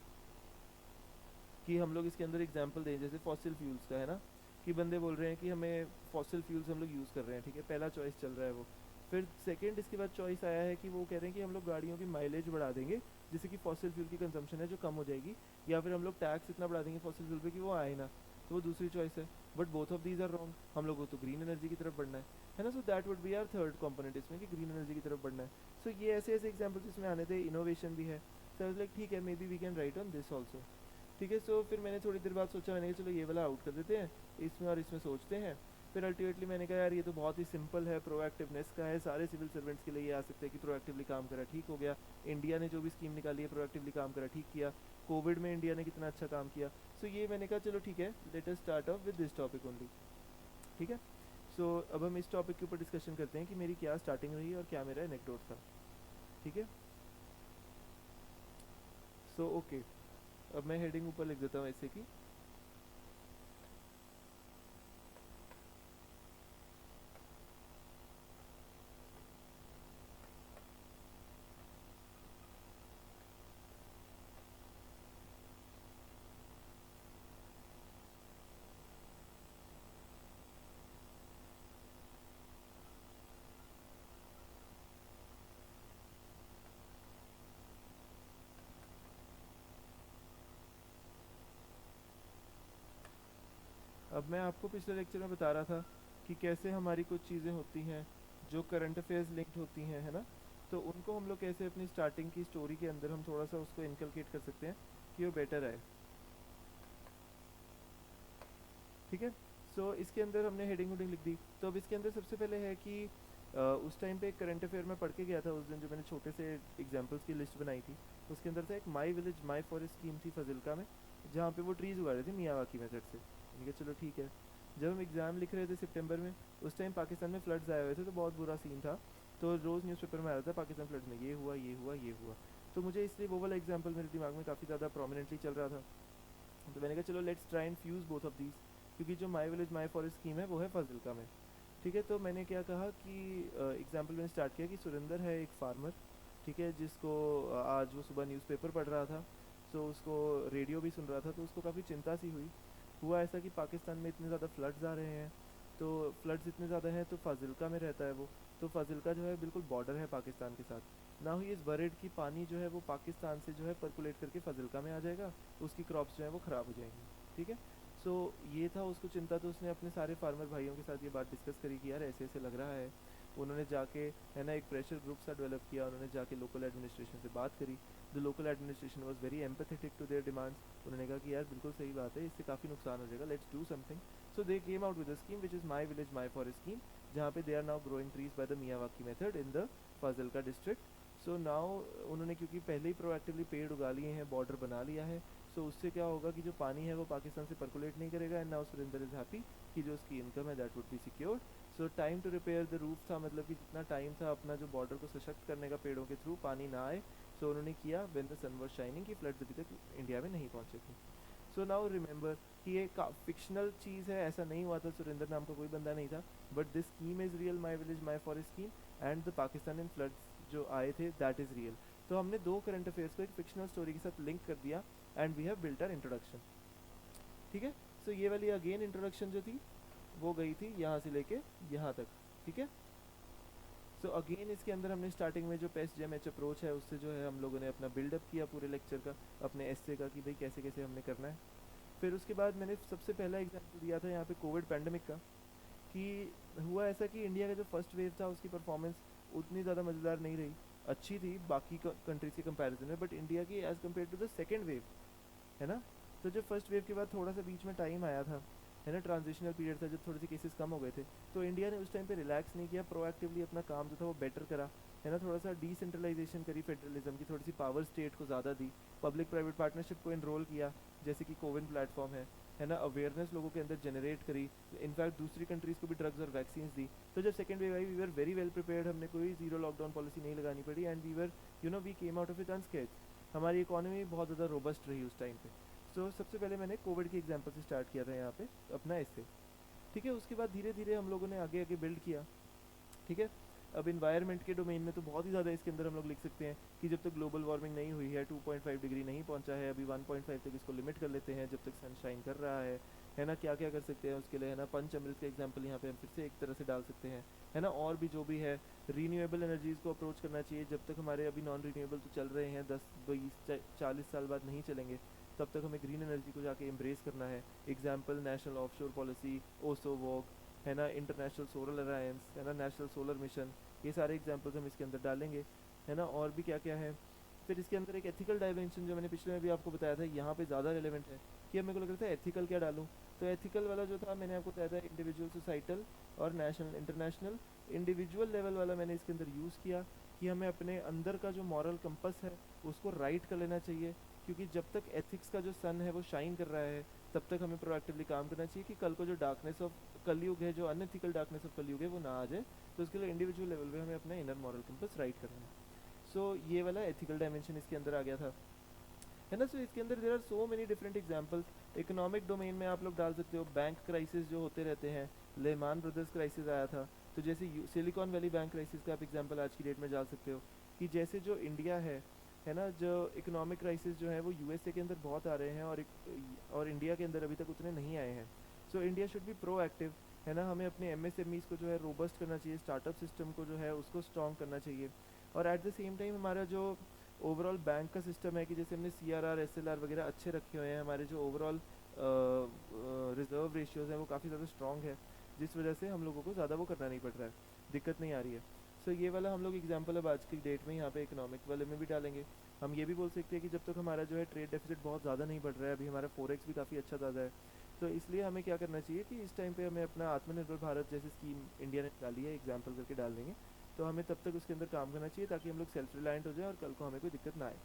[SPEAKER 1] कि हम लोग इसके अंदर एग्जांपल दें, जैसे फॉसिल फ्यूल्स का, है ना, कि बंदे बोल रहे हैं कि हमें फॉसिल फ्यूल्स हम लोग यूज़ कर रहे हैं, ठीक है, पहला चॉइस चल रहा है वो। फिर सेकंड इसके बाद चॉइस आया है कि वो कह रहे हैं कि हम लोग गाड़ियों की माइलेज बढ़ा देंगे, जिससे कि फॉसिल फ्यूल की कंजम्पशन है जो कम हो जाएगी, या फिर हम लोग टैक्स इतना बढ़ा देंगे फॉसिल फ्यूल पे कि वो आए ना। तो वो दूसरी चॉइस है। But both of these are wrong, हम लोग को तो ग्रीन एनर्जी की तरफ बढ़ना है ना। So that would be our third component इसमें, कि ग्रीन एनर्जी की तरफ बढ़ना है। सो ये ऐसे ऐसे एग्जाम्पल्स इसमें आने थे, इनोवेशन भी है। सो लाइक ठीक है, maybe we can write on this also. ठीक है। सो फिर मैंने थोड़ी देर बाद सोचा, मैंने कहा चलो ये वाला आउट कर देते हैं, इसमें और इसमें सोचते हैं। फिर अल्टीमेटली मैंने कहा यार ये तो बहुत ही सिंपल है, प्रोएक्टिवनेस का है, सारे सिविल सर्वेंट्स के लिए ये आ सकते हैं कि प्रोएक्टिवली काम करा, ठीक हो गया। इंडिया ने जो भी स्कीम निकाली है प्रोएक्टिवली काम करा, ठीक किया। कोविड में इंडिया ने कितना अच्छा काम किया। सो ये मैंने कहा चलो ठीक है, let us start of with this topic only. ठीक है। सो अब हम इस टॉपिक के ऊपर डिस्कशन करते हैं कि मेरी क्या स्टार्टिंग रही और क्या मेरा एनेक्डोट था। ठीक है। सो ओके, अब मैं हेडिंग ऊपर लिख देता हूँ ऐसे कि अब मैं आपको पिछले लेक्चर में बता रहा था कि कैसे हमारी कुछ चीज़ें होती हैं जो करंट अफेयर्स लिंक्ड होती हैं, है ना। तो उनको हम लोग कैसे अपनी स्टार्टिंग की स्टोरी के अंदर हम थोड़ा सा उसको इनकलकेट कर सकते हैं कि वो बेटर आए। ठीक है। सो इसके अंदर हमने हेडिंग वुडिंग लिख दी। तो अब इसके अंदर सबसे पहले है कि उस टाइम पे एक करंट अफेयर में पढ़ के गया था उस दिन, जो मैंने छोटे से एग्जाम्पल्स की लिस्ट बनाई थी। उसके अंदर था एक माई विलेज माई फॉरेस्ट स्कीम थी फाजिल्का में, जहाँ पे वो ट्रीज़ उगा रहे थे मियावाकी मेथड से। मैंने कहा चलो ठीक है। जब हम एग्ज़ाम लिख रहे थे सितंबर में, उस टाइम पाकिस्तान में फ्लड्स आए हुए थे, तो बहुत बुरा सीन था। तो रोज़ न्यूज़पेपर में आ रहा था पाकिस्तान फ्लड्स में ये हुआ, ये हुआ, ये हुआ। तो मुझे इसलिए वो वाला एग्जाम्पल मेरे दिमाग में काफ़ी ज़्यादा प्रोमिनेंटली चल रहा था। तो मैंने कहा चलो let's try and fuse both of these, क्योंकि जो माई विलेज माई फॉरेस्ट स्कीम है वो है फाजिल्का में। ठीक है। तो मैंने क्या कहा कि एग्जाम्पल मैंने स्टार्ट किया कि सुरेंद्र है एक फार्मर, ठीक है, जिसको आज वो सुबह न्यूज़पेपर पढ़ रहा था, सो उसको रेडियो भी सुन रहा था, तो उसको काफ़ी चिंता सी हुई। हुआ ऐसा कि पाकिस्तान में इतने ज़्यादा फ्लड्स आ रहे हैं, तो फ्लड्स इतने ज़्यादा हैं, तो फाजिल्का में रहता है वो। तो फाजिल्का जो है बिल्कुल बॉर्डर है पाकिस्तान के साथ। ना ही इस बरेड की पानी जो है वो पाकिस्तान से जो है परकुलेट करके फाजिल्का में आ जाएगा, उसकी क्रॉप्स जो है वो ख़राब हो जाएंगी। ठीक है। सो ये था उसको चिंता। तो उसने अपने सारे फार्मर भाइयों के साथ ये बात डिस्कस करी कि यार ऐसे ऐसे लग रहा है। उन्होंने जाके, है ना, एक प्रेशर ग्रुप सा डेवलप किया, उन्होंने जाके लोकल एडमिनिस्ट्रेशन से बात करी। The local administration was very empathetic to their demands. उन्होंने कहा कि यार बिल्कुल सही बात है, इससे काफ़ी नुकसान हो जाएगा, let's do something. So they came out with a scheme which is my village my forest scheme, जहाँ पे they are now growing trees by the Miyawaki method in the Fazilka district. So now उन्होंने, क्योंकि पहले ही proactively पेड़ उगा लिए हैं, border बना लिया है, सो उससे क्या होगा कि जो पानी है वो पाकिस्तान से परकुलेट नहीं करेगा। And now Surendra is happy कि जो उसकी इनकम है that would be secured. So time to repair the roof था, मतलब कि जितना टाइम था अपना जो बॉर्डर को सशक्त करने का पेड़ों के थ्रू, पानी ना आए, सो उन्होंने किया when the sun was shining, कि फ्लड्स अभी तक इंडिया में नहीं पहुंचे थे। सो नाउ रिमेंबर कि ये फिक्शनल चीज़ है, ऐसा नहीं हुआ था, सुरेंद्र नाम का कोई बंदा नहीं था, but this scheme is real, my village my forest scheme, and the Pakistan in floods जो आए थे दैट इज़ रियल। तो हमने दो करंट अफेयर्स को एक फिक्शनल स्टोरी के साथ लिंक कर दिया and we have built our introduction. ठीक है, सो ये वाली अगेन इंट्रोडक्शन जो थी वो गई थी यहाँ से लेके यहाँ तक। ठीक है, सो अगेन इसके अंदर हमने स्टार्टिंग में जो पेस्ट जेम एच अप्रोच है उससे जो है हम लोगों ने अपना बिल्डअप किया पूरे लेक्चर का, अपने एस्से का, कि भाई कैसे कैसे हमने करना है। फिर उसके बाद मैंने सबसे पहला एग्जाम्पल दिया था यहाँ पे कोविड पैंडमिक का, कि हुआ ऐसा कि इंडिया का जो फर्स्ट वेव था उसकी परफॉर्मेंस उतनी ज़्यादा मज़ेदार नहीं रही, अच्छी थी बाकी कंट्रीज़ के कंपैरिजन में, बट इंडिया की as compare to the second wave, है ना। तो जब फर्स्ट वेव के बाद थोड़ा सा बीच में टाइम आया था, है ना, ट्रांजिशनल पीरियड था जब थोड़े से केसेस कम हो गए थे, तो इंडिया ने उस टाइम पे रिलैक्स नहीं किया, प्रोएक्टिवली अपना काम जो था वो बेटर करा, है ना, थोड़ा सा डिसेंट्रलाइजेशन करी, फेडरलिज्म की थोड़ी सी पावर स्टेट को ज़्यादा दी, पब्लिक प्राइवेट पार्टनरशिप को इनरोल किया, जैसे कि कोविन प्लेटफॉर्म है ना, अवेयरनेस लोगों के अंदर जनरेट करी, इनफैक्ट दूसरी कंट्रीज़ को भी ड्रग्स और वैक्सीन दी। तो जब सेकेंड वेव आई we were very well prepared, हमने कोई जीरो लॉकडाउन पॉलिसी नहीं लगानी पड़ी and we were we came out of it unscathed. हमारी इकोनॉमी बहुत ज़्यादा रोबस्ट रही उस टाइम पे। सो सबसे पहले मैंने कोविड के एग्जाम्पल से स्टार्ट किया था यहाँ पे अपना इससे। ठीक है, उसके बाद धीरे धीरे हम लोगों ने आगे आगे बिल्ड किया। ठीक है, अब इन्वायरमेंट के डोमेन में तो बहुत ही ज़्यादा इसके अंदर हम लोग लिख सकते हैं कि जब तक ग्लोबल वार्मिंग नहीं हुई है, 2.5 डिग्री नहीं पहुंचा है, अभी 1.5 तक इसको लिमिट कर लेते हैं, जब तक सनशाइन कर रहा है ना, क्या क्या कर सकते हैं उसके लिए, है ना, पंचअमृत का एग्जांपल यहाँ पे हम फिर से एक तरह से डाल सकते हैं, है ना, और भी जो भी है, रीन्यूएबल एनर्जीज़ को अप्रोच करना चाहिए, जब तक हमारे अभी नॉन रीन्यूएबल तो चल रहे हैं, 10 20 40 साल बाद नहीं चलेंगे, तब तक हमें ग्रीन एनर्जी को जाके एम्ब्रेस करना है। एग्जाम्पल नेशनल ऑफशोर पॉलिसी, ओसो वॉक, है ना, इंटरनेशनल सोलर अलायंस, है ना, नेशनल सोलर मिशन, ये सारे एग्जाम्पल्स हम इसके अंदर डालेंगे, है ना, और भी क्या क्या है। फिर इसके अंदर एक एथिकल डायमेंशन जो मैंने पिछले में भी आपको बताया था यहाँ पे ज़्यादा रिलेवेंट है, कि अब मेरे को लग रहा था एथिकल क्या डालूँ। तो एथिकल वाला जो था मैंने आपको बताया था इंडिविजुअल, सोसाइटल और नेशनल इंटरनेशनल। इंडिविजुअल लेवल वाला मैंने इसके अंदर यूज़ किया कि हमें अपने अंदर का जो मॉरल कंपस है उसको राइट कर लेना चाहिए, क्योंकि जब तक एथिक्स का जो सन है वो शाइन कर रहा है तब तक हमें प्रोएक्टिवली काम करना चाहिए कि कल को जो डार्कनेस ऑफ कलयुग है, जो अनएथिकल डार्कनेस ऑफ कलयुग है, वो ना आ जाए। तो उसके लिए इंडिविजुअल लेवल पे हमें अपना इनर मॉरल कंपस राइट करना है। सो ये वाला एथिकल डायमेंशन इसके अंदर आ गया था, है ना। सो इसके अंदर there are so many different examples. Economic domain में आप लोग डाल सकते हो बैंक क्राइसिस जो होते रहते हैं, लेहमान ब्रदर्स क्राइसिस आया था, तो जैसे सिलिकॉन वैली बैंक क्राइसिस का आप एग्जाम्पल आज की डेट में डाल सकते हो, कि जैसे जो इंडिया है ना, जो इकोनॉमिक क्राइसिस जो है वो यूएसए के अंदर बहुत आ रहे हैं और इंडिया के अंदर अभी तक उतने नहीं आए हैं। सो इंडिया शुड बी प्रोएक्टिव, है ना, हमें अपने एमएसएमईज को जो है रोबस्ट करना चाहिए, स्टार्टअप सिस्टम को जो है उसको स्ट्रॉन्ग करना चाहिए, और एट द सेम टाइम हमारा जो ओवरऑल बैंक का सिस्टम है, कि जैसे हमने सीआरआर एसएलआर वगैरह अच्छे रखे हुए हैं, हमारे जो ओवरऑल रिजर्व रेशियोज़ हैं वो काफ़ी ज़्यादा स्ट्रॉन्ग है, जिस वजह से हम लोगों को ज़्यादा वो करना नहीं पड़ रहा है, दिक्कत नहीं आ रही है। सो ये वाला हम लोग एग्जांपल अब आज की डेट में यहाँ पे इकोनॉमिक वाले में भी डालेंगे। हम ये भी बोल सकते हैं कि जब तक हमारा जो है ट्रेड डेफिसिट बहुत ज़्यादा नहीं बढ़ रहा है, अभी हमारा फोरेक्स भी काफ़ी अच्छा ज़्यादा है, तो इसलिए हमें क्या करना चाहिए कि इस टाइम पे हमें अपना आत्मनिर्भर भारत जैसी स्कीम इंडिया ने डाली है, एग्जाम्पल करके डाल देंगे, तो हमें तब तक उसके अंदर काम करना चाहिए ताकि हम लोग सेल्फ रिलायंट हो जाए और कल को हमें कोई दिक्कत ना आए।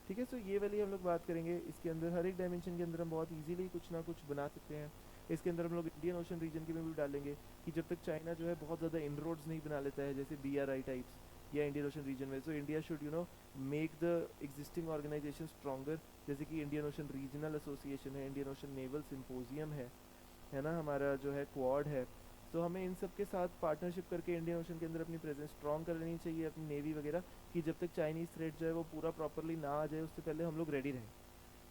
[SPEAKER 1] ठीक है, सो ये वाली हम लोग बात करेंगे। इसके अंदर हर एक डायमेंशन के अंदर हम बहुत इजीली कुछ ना कुछ बना सकते हैं। इसके अंदर हम लोग इंडियन ओशन रीजन के में भी डालेंगे, कि जब तक चाइना जो है बहुत ज़्यादा इनरोड्स नहीं बना लेता है, जैसे BRI टाइप्स या इंडियन ओशन रीजन में, so India should make the existing organisation stronger, जैसे कि इंडियन ओशन रीजनल एसोसिएशन है, इंडियन ओशन नेवल सिम्पोजियम है ना, हमारा जो है क्वाड है। तो हमें इन सब के साथ पार्टनरशिप करके इंडियन ओशन के अंदर अपनी प्रेजेंस स्ट्रॉन्ग कर लेनी चाहिए, अपनी नेवी वगैरह, कि जब तक चाइनीज़ थ्रेट जो है वो पूरा प्रॉपरली ना आ जाए उससे पहले हम लोग रेडी रहें,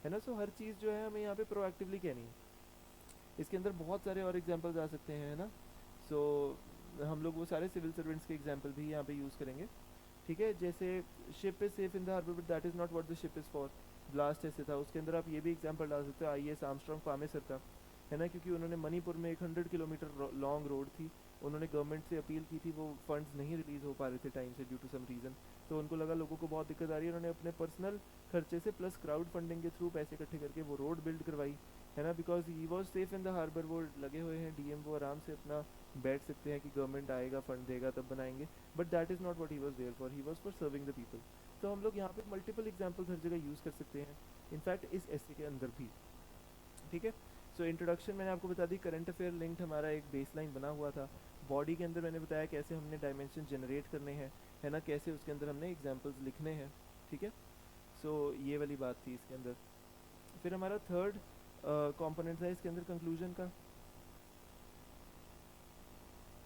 [SPEAKER 1] है ना। सो हर चीज़ जो है हमें यहाँ पे प्रोएक्टिवली कहनी है। इसके अंदर बहुत सारे और एग्जांपल्स आ सकते हैं, है ना। सो हम लोग वो सारे सिविल सर्वेंट्स के एग्जांपल भी यहाँ पे यूज़ करेंगे। ठीक है, जैसे ship is safe in the harbour but that is not what the ship is for, blast ऐसे था, उसके अंदर आप ये भी एग्जांपल डाल सकते हो IAS आर्मस्ट्रांग पामेसर का, है ना, क्योंकि उन्होंने मणिपुर में एक 100 किलोमीटर लॉन्ग रोड थी, उन्होंने गवर्नमेंट से अपील की थी, वो फंड्स नहीं रिलीज़ हो पा रहे थे टाइम से ड्यू टू सम रीज़न, तो उनको लगा लोगों को बहुत दिक्कत आ रही है, उन्होंने अपने पर्सनल खर्चे से प्लस क्राउड फंडिंग के थ्रू पैसे इकट्ठे करके वो रोड बिल्ड करवाई, है ना, because he was safe in the harbour, वो लगे हुए हैं DM, वो आराम से अपना बैठ सकते हैं कि गवर्नमेंट आएगा फंड देगा तब बनाएंगे, but that is not what he was there for, he was for serving the people. तो हम लोग यहाँ पे मल्टीपल एग्जांपल्स हर जगह यूज़ कर सकते हैं, इनफैक्ट इस ऐसे के अंदर भी। ठीक है, सो इंट्रोडक्शन मैंने आपको बता दी, करंट अफेयर लिंक्ड हमारा एक बेसलाइन बना हुआ था, बॉडी के अंदर मैंने बताया कैसे हमने डायमेंशन जनरेट करने हैं, है ना, कैसे उसके अंदर हमने एग्जांपल्स लिखने हैं। ठीक है, सो ये वाली बात थी इसके अंदर। फिर हमारा थर्ड कंपोनेंट था इसके अंदर कंक्लूजन का।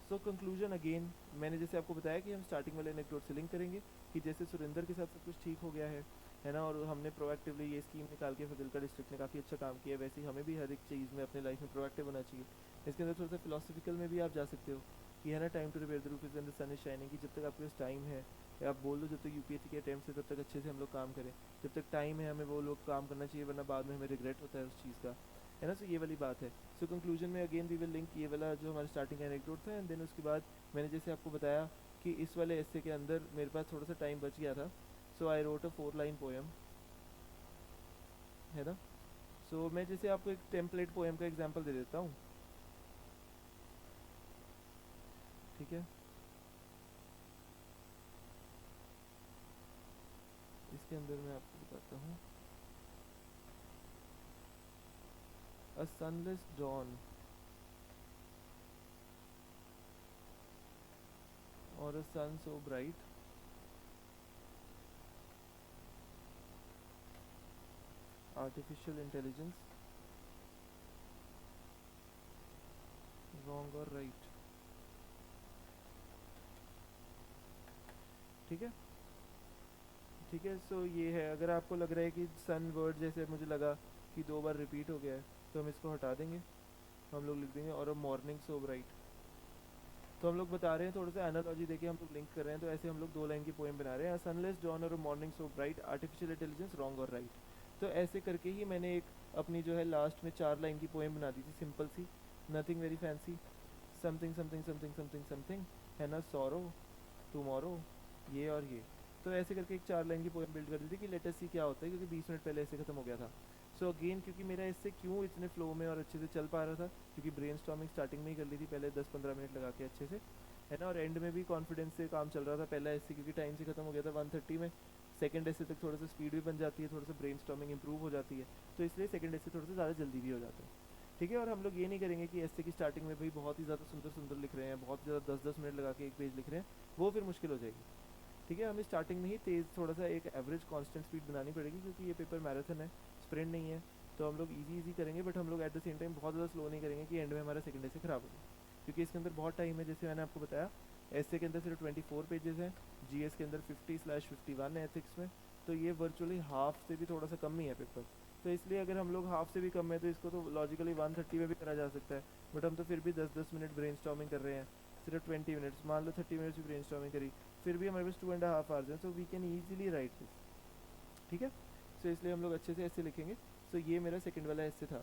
[SPEAKER 1] सो कंक्लूजन अगेन मैंने जैसे आपको बताया कि हम स्टार्टिंग वाले एनेक्डोट से लिंक करेंगे, कि जैसे सुरेंद्र के साथ सब कुछ ठीक हो गया है ना, और हमने प्रोएक्टिवली ये स्कीम निकाल के फजिल्का डिस्ट्रिक्ट ने काफ़ी अच्छा काम किया है, वैसे ही हमें भी हर एक चीज़ में अपने लाइफ में प्रोएक्टिव होना चाहिए। इसके अंदर थोड़ा सा फिलोसफिकल में भी आप जा सकते हो कि है ना, time to repair the roof is when the sun is shining, कि जब तक आपके पास टाइम है, या आप बोल दो जब तक यूपीएससी के अटैम्प्ट है तब तक अच्छे से हम लोग काम करें, जब तक टाइम है हमें वो लोग काम करना चाहिए, वरना बाद में हमें रिग्रेट होता है उस चीज़ का, है ना। सो ये वाली बात है। सो कंक्लूजन में अगेन वी विल लिंक ये वाला जो हमारा स्टार्टिंग एनेक्डोट था, एंड देन उसके बाद मैंने जैसे आपको बताया कि इस वाले एस्से के अंदर मेरे पास थोड़ा सा टाइम बच गया था, so I wrote a 4 line poem, है ना। सो मैं जैसे आपको एक टेम्पलेट पोएम का एग्जांपल दे देता हूँ, ठीक है। इसके अंदर मैं आपको बताता हूँ, अ sunless dawn or a sun so bright, artificial intelligence wrong or right, ठीक है। ठीक है, सो ये है, अगर आपको लग रहा है कि सन वर्ड जैसे मुझे लगा कि 2 बार रिपीट हो गया है, तो हम इसको हटा देंगे, हम लोग लिख देंगे और अ मॉर्निंग सो ब्राइट। तो हम लोग बता रहे हैं, थोड़ा सा एनालॉजी देके हम लोग लिंक कर रहे हैं, तो ऐसे हम लोग 2 लाइन की पोएम बना रहे हैं, सनलेस डॉन और morning so bright, artificial intelligence wrong or right. तो ऐसे करके ही मैंने एक अपनी जो है लास्ट में 4 लाइन की पोएम बना दी थी, सिंपल सी, nothing very fancy, something something something something something, है ना, सॉरो टुमारो, ये और ये। तो ऐसे करके एक 4 लाइन की पोएम बिल्ड कर दी थी कि लेट अस सी क्या होता है, क्योंकि 20 मिनट पहले ऐसे खत्म हो गया था। सो अगेन क्योंकि मेरा इससे क्यों इतने फ्लो में और अच्छे से चल पा रहा था, क्योंकि ब्रेन स्टॉर्मिंग स्टार्टिंग में ही कर ली थी पहले 10-15 मिनट लगा के अच्छे से, है ना, और एंड में भी कॉन्फिडेंस से काम चल रहा था। पहला ऐसे क्योंकि टाइम से खत्म हो गया था 1:30 में, सेकंड ऐसे तक थोड़ा सा स्पीड भी बन जाती है, थोड़ा सा ब्रेन स्टॉर्मिंग इंप्रूव हो जाती है, तो इसलिए सेकंड ऐसे थोड़ा सा ज़्यादा जल्दी भी हो जाता है, ठीक है। और हम लोग ये नहीं करेंगे कि ऐसे की स्टार्टिंग में भाई बहुत ही ज़्यादा सुंदर सुंदर लिख रहे हैं, बहुत ज़्यादा 10-10 मिनट लगा के एक पेज लिख रहे हैं, वो फिर मुश्किल हो जाएगी, ठीक है। हमें स्टार्टिंग में ही तेज़ थोड़ा सा एक एवरेज कांस्टेंट स्पीड बनानी पड़ेगी, क्योंकि ये पेपर मैराथन है, स्प्रिंट नहीं है। तो हम लोग इजी इजी करेंगे, बट हम लोग एट द सेम टाइम बहुत ज़्यादा स्लो नहीं करेंगे कि एंड में हमारा सेकंड ऐसे ख़राब हो जाए, क्योंकि इसके अंदर बहुत टाइम है। जैसे मैंने आपको बताया, ऐसे के अंदर सिर्फ 24 पेजेस हैं, जीएस के अंदर 50/51 है एथिक्स में, तो ये वर्चुअली हाफ से भी थोड़ा सा कम ही है पेपर। तो इसलिए अगर हम लोग हाफ से भी कम है तो इसको तो लॉजिकली 1:30 में भी करा जा सकता है, बट हम तो फिर भी 10-10 मिनट ब्रेन कर रहे हैं, सिर्फ 20 मिनट्स, मान लो 30 मिनट्स भी ब्रेन करी, फिर भी हमारे पास 2.5 आवर्स हैं, so we can easily write this, ठीक है। सो इसलिए हम लोग अच्छे से ऐसे लिखेंगे। सो ये मेरा सेकंड वाला ऐसे था,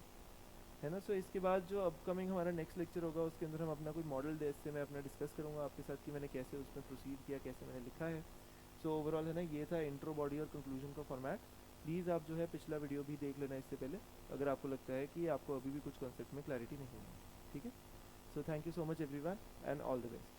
[SPEAKER 1] है ना। सो इसके बाद जो अपकमिंग हमारा नेक्स्ट लेक्चर होगा, उसके अंदर हम अपना कोई मॉडल डे से मैं अपना डिस्कस करूँगा आपके साथ कि मैंने कैसे उसमें प्रोसीड किया, कैसे मैंने लिखा है। सो ओवरऑल है ना, ये था इंट्रो, बॉडी और कंक्लूजन का फॉर्मेट। प्लीज़ आप जो है पिछला वीडियो भी देख लेना इससे पहले, अगर आपको लगता है कि आपको अभी भी कुछ कॉन्सेप्ट में क्लैरिटी नहीं है, ठीक है। So thank you so much everyone and all the best.